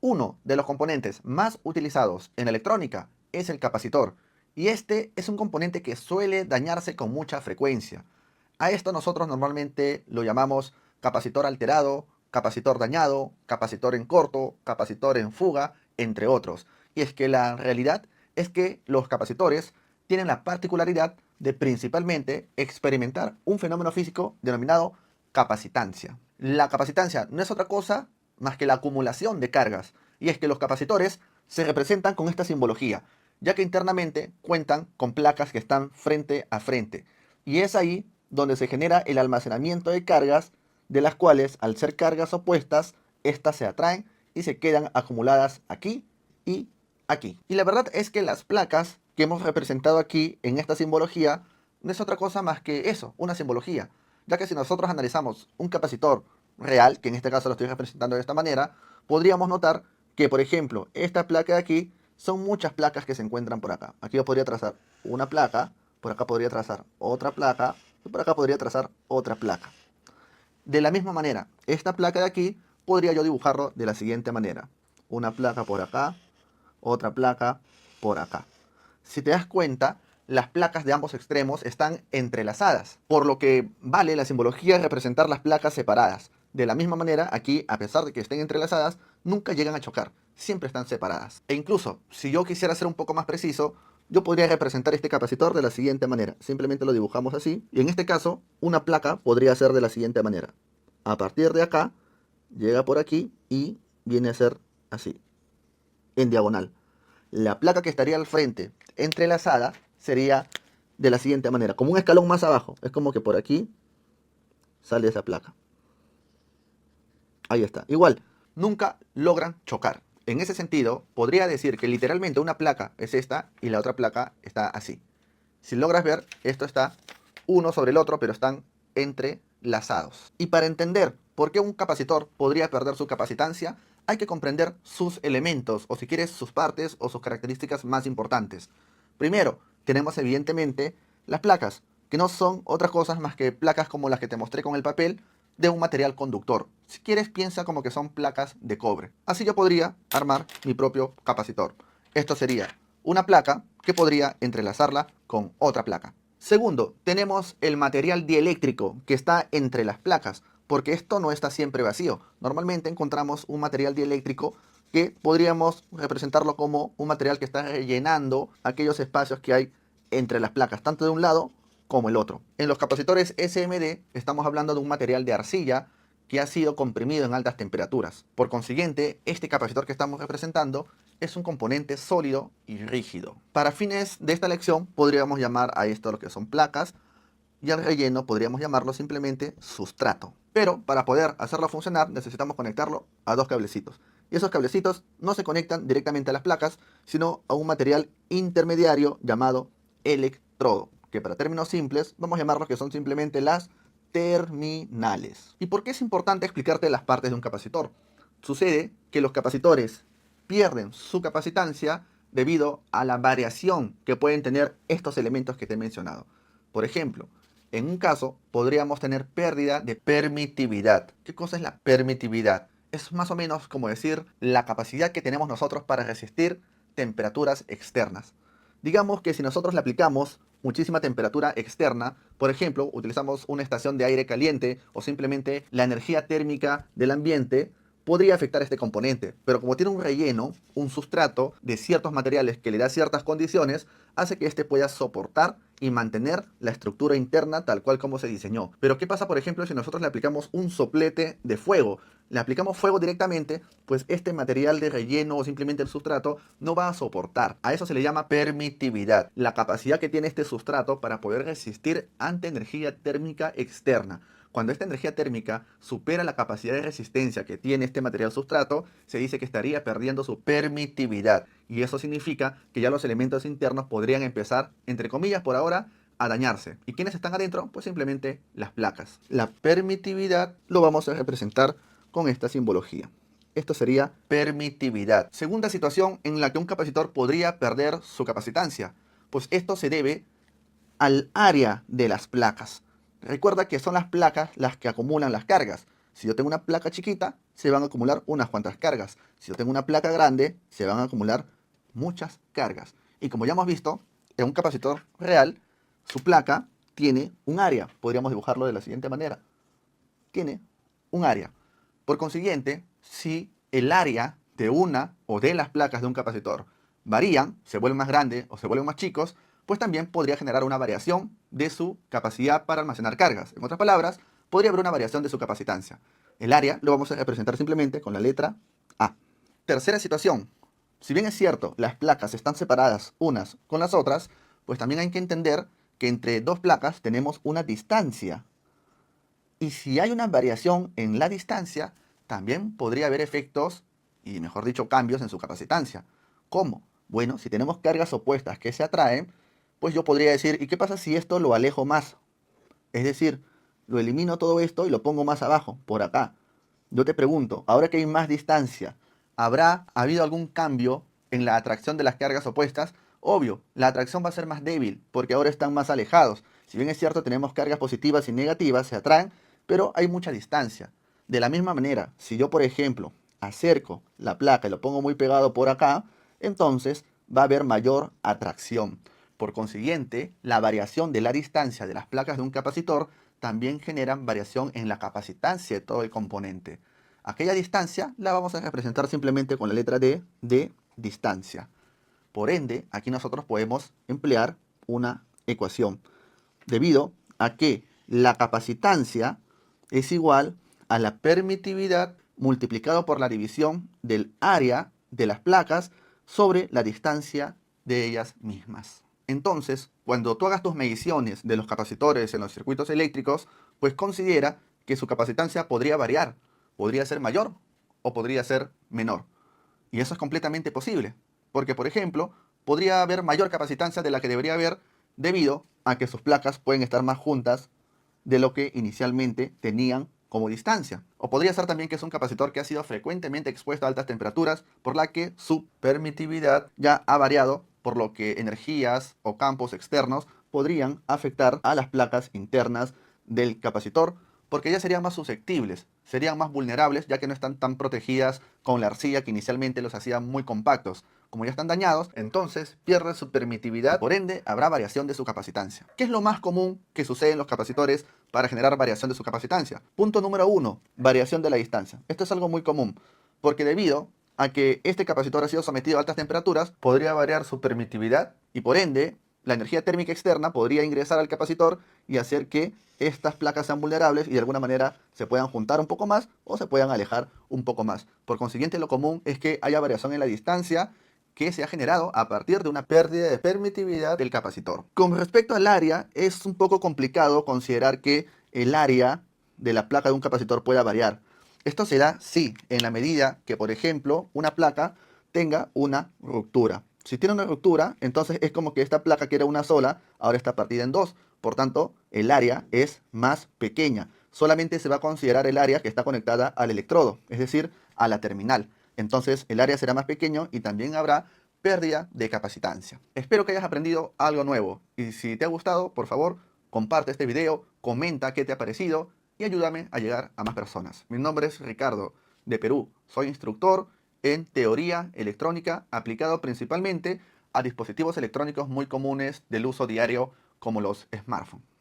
Uno de los componentes más utilizados en electrónica es el capacitor, y este es un componente que suele dañarse con mucha frecuencia. A esto nosotros normalmente lo llamamos capacitor alterado, capacitor dañado, capacitor en corto, capacitor en fuga, entre otros. Y es que la realidad es que los capacitores tienen la particularidad de principalmente experimentar un fenómeno físico denominado capacitancia. La capacitancia no es otra cosa más que la acumulación de cargas, y es que los capacitores se representan con esta simbología, ya que internamente cuentan con placas que están frente a frente, y es ahí donde se genera el almacenamiento de cargas, de las cuales, al ser cargas opuestas, éstas se atraen y se quedan acumuladas aquí y aquí. Y la verdad es que las placas que hemos representado aquí en esta simbología no es otra cosa más que eso, una simbología, ya que si nosotros analizamos un capacitor real, que en este caso lo estoy representando de esta manera, podríamos notar que, por ejemplo, esta placa de aquí son muchas placas que se encuentran por acá. Aquí yo podría trazar una placa, por acá podría trazar otra placa, y por acá podría trazar otra placa. De la misma manera, esta placa de aquí podría yo dibujarlo de la siguiente manera. Una placa por acá, otra placa por acá. Si te das cuenta, las placas de ambos extremos están entrelazadas, por lo que vale la simbología representar las placas separadas. De la misma manera, aquí, a pesar de que estén entrelazadas, nunca llegan a chocar, siempre están separadas. E incluso, si yo quisiera ser un poco más preciso, yo podría representar este capacitor de la siguiente manera. Simplemente lo dibujamos así, y en este caso, una placa podría ser de la siguiente manera. A partir de acá, llega por aquí y viene a ser así, en diagonal. La placa que estaría al frente entrelazada sería de la siguiente manera, como un escalón más abajo. Es como que por aquí sale esa placa. Ahí está. Igual, nunca logran chocar. En ese sentido, podría decir que literalmente una placa es esta y la otra placa está así. Si logras ver, esto está uno sobre el otro, pero están entrelazados. Y para entender por qué un capacitor podría perder su capacitancia, hay que comprender sus elementos, o si quieres, sus partes o sus características más importantes. Primero, tenemos evidentemente las placas, que no son otras cosas más que placas como las que te mostré con el papel, de un material conductor. Si quieres, piensa como que son placas de cobre. Así yo podría armar mi propio capacitor. Esto sería una placa que podría entrelazarla con otra placa. Segundo, tenemos el material dieléctrico que está entre las placas, porque esto no está siempre vacío. Normalmente encontramos un material dieléctrico que podríamos representarlo como un material que está rellenando aquellos espacios que hay entre las placas, tanto de un lado como el otro. En los capacitores SMD estamos hablando de un material de arcilla que ha sido comprimido en altas temperaturas. Por consiguiente, este capacitor que estamos representando es un componente sólido y rígido. Para fines de esta lección podríamos llamar a esto lo que son placas, y al relleno podríamos llamarlo simplemente sustrato. Pero para poder hacerlo funcionar necesitamos conectarlo a dos cablecitos. Y esos cablecitos no se conectan directamente a las placas, sino a un material intermediario llamado electrodo, que para términos simples vamos a llamarlos que son simplemente las terminales. ¿Y por qué es importante explicarte las partes de un capacitor? Sucede que los capacitores pierden su capacitancia debido a la variación que pueden tener estos elementos que te he mencionado. Por ejemplo, en un caso podríamos tener pérdida de permitividad. ¿Qué cosa es la permitividad? Es más o menos como decir la capacidad que tenemos nosotros para resistir temperaturas externas. Digamos que si nosotros le aplicamos muchísima temperatura externa, por ejemplo, utilizamos una estación de aire caliente o simplemente la energía térmica del ambiente, podría afectar este componente, pero como tiene un relleno, un sustrato de ciertos materiales que le da ciertas condiciones, hace que éste pueda soportar y mantener la estructura interna tal cual como se diseñó. Pero ¿qué pasa, por ejemplo, si nosotros le aplicamos un soplete de fuego? Le aplicamos fuego directamente, pues este material de relleno o simplemente el sustrato no va a soportar. A eso se le llama permitividad, la capacidad que tiene este sustrato para poder resistir ante energía térmica externa. Cuando esta energía térmica supera la capacidad de resistencia que tiene este material sustrato, se dice que estaría perdiendo su permitividad. Y eso significa que ya los elementos internos podrían empezar, entre comillas por ahora, a dañarse. ¿Y quiénes están adentro? Pues simplemente las placas. La permitividad lo vamos a representar con esta simbología. Esto sería permitividad. Segunda situación en la que un capacitor podría perder su capacitancia. Pues esto se debe al área de las placas. Recuerda que son las placas las que acumulan las cargas. Si yo tengo una placa chiquita, se van a acumular unas cuantas cargas. Si yo tengo una placa grande, se van a acumular muchas cargas. Y como ya hemos visto, en un capacitor real, su placa tiene un área. Podríamos dibujarlo de la siguiente manera. Tiene un área. Por consiguiente, si el área de una o de las placas de un capacitor varían, se vuelven más grandes o se vuelven más chicos, pues también podría generar una variación de su capacidad para almacenar cargas. En otras palabras, podría haber una variación de su capacitancia. El área lo vamos a representar simplemente con la letra A. Tercera situación. Si bien es cierto, las placas están separadas unas con las otras, pues también hay que entender que entre dos placas tenemos una distancia. Y si hay una variación en la distancia, también podría haber efectos, y mejor dicho, cambios en su capacitancia. ¿Cómo? Bueno, si tenemos cargas opuestas que se atraen, pues yo podría decir, ¿y qué pasa si esto lo alejo más? Es decir, lo elimino todo esto y lo pongo más abajo, por acá. Yo te pregunto, ahora que hay más distancia, ¿habrá habido algún cambio en la atracción de las cargas opuestas? Obvio, la atracción va a ser más débil porque ahora están más alejados. Si bien es cierto, tenemos cargas positivas y negativas, se atraen, pero hay mucha distancia. De la misma manera, si yo, por ejemplo, acerco la placa y lo pongo muy pegado por acá, entonces va a haber mayor atracción. Por consiguiente, la variación de la distancia de las placas de un capacitor también generan variación en la capacitancia de todo el componente. Aquella distancia la vamos a representar simplemente con la letra D de distancia. Por ende, aquí nosotros podemos emplear una ecuación, debido a que la capacitancia es igual a la permitividad multiplicado por la división del área de las placas sobre la distancia de ellas mismas. Entonces, cuando tú hagas tus mediciones de los capacitores en los circuitos eléctricos, pues considera que su capacitancia podría variar, podría ser mayor o podría ser menor. Y eso es completamente posible, porque por ejemplo, podría haber mayor capacitancia de la que debería haber debido a que sus placas pueden estar más juntas de lo que inicialmente tenían como distancia. O podría ser también que es un capacitor que ha sido frecuentemente expuesto a altas temperaturas, por la que su permitividad ya ha variado, por lo que energías o campos externos podrían afectar a las placas internas del capacitor, porque ya serían más susceptibles, serían más vulnerables, ya que no están tan protegidas con la arcilla que inicialmente los hacía muy compactos. Como ya están dañados, entonces pierde su permitividad, por ende habrá variación de su capacitancia. ¿Qué es lo más común que sucede en los capacitores para generar variación de su capacitancia? Punto número 1, variación de la distancia. Esto es algo muy común, porque debido a que este capacitor ha sido sometido a altas temperaturas, podría variar su permitividad y por ende la energía térmica externa podría ingresar al capacitor y hacer que estas placas sean vulnerables y de alguna manera se puedan juntar un poco más o se puedan alejar un poco más. Por consiguiente, lo común es que haya variación en la distancia que se ha generado a partir de una pérdida de permitividad del capacitor. Con respecto al área, es un poco complicado considerar que el área de la placa de un capacitor pueda variar. Esto se da, sí, en la medida que, por ejemplo, una placa tenga una ruptura. Si tiene una ruptura, entonces es como que esta placa que era una sola, ahora está partida en dos. Por tanto, el área es más pequeña. Solamente se va a considerar el área que está conectada al electrodo, es decir, a la terminal. Entonces el área será más pequeño y también habrá pérdida de capacitancia. Espero que hayas aprendido algo nuevo y si te ha gustado, por favor, comparte este video, comenta qué te ha parecido y ayúdame a llegar a más personas. Mi nombre es Ricardo, de Perú. Soy instructor en teoría electrónica aplicado principalmente a dispositivos electrónicos muy comunes del uso diario como los smartphones.